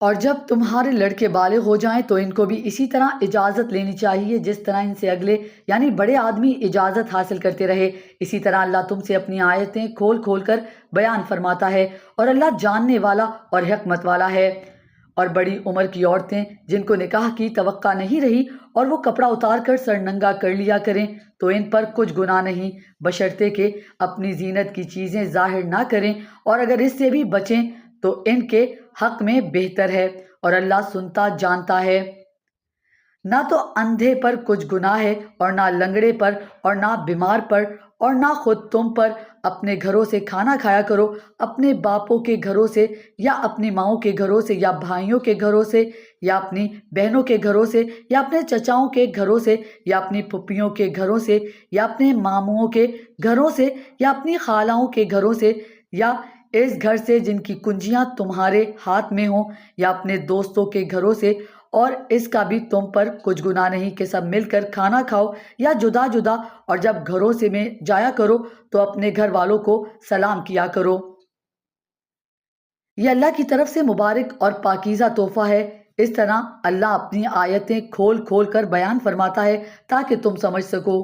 اور جب تمہارے لڑکے بالغ ہو جائیں تو ان کو بھی اسی طرح اجازت لینی چاہیے جس طرح ان سے اگلے یعنی بڑے آدمی اجازت حاصل کرتے رہے۔ اسی طرح اللہ تم سے اپنی آیتیں کھول کھول کر بیان فرماتا ہے اور اللہ جاننے والا اور حکمت والا ہے۔ اور بڑی عمر کی عورتیں جن کو نکاح کی توقع نہیں رہی اور وہ کپڑا اتار کر سر ننگا کر لیا کریں تو ان پر کچھ گناہ نہیں، بشرطے کہ اپنی زینت کی چیزیں ظاہر نہ کریں، اور اگر اس سے بھی بچیں تو ان کے حق میں بہتر ہے، اور اللہ سنتا جانتا ہے۔ نہ تو اندھے پر کچھ گناہ ہے اور نہ لنگڑے پر اور نہ بیمار پر اور نہ خود تم پر۔ اپنے گھروں سے کھانا کھایا کرو، اپنے باپوں کے گھروں سے یا اپنی ماؤں کے گھروں سے یا بھائیوں کے گھروں سے یا اپنی بہنوں کے گھروں سے یا اپنے چچاؤں کے گھروں سے یا اپنی پھپھیوں کے گھروں سے یا اپنے ماموں کے گھروں سے یا اپنی خالاؤں کے گھروں سے یا اس گھر سے جن کی کنجیاں تمہارے ہاتھ میں ہوں یا اپنے دوستوں کے گھروں سے، اور اس کا بھی تم پر کچھ گناہ نہیں کہ سب مل کر کھانا کھاؤ یا جدا جدا، اور جب گھروں سے میں جایا کرو تو اپنے گھر والوں کو سلام کیا کرو۔ یہ اللہ کی طرف سے مبارک اور پاکیزہ تحفہ ہے۔ اس طرح اللہ اپنی آیتیں کھول کھول کر بیان فرماتا ہے تاکہ تم سمجھ سکو۔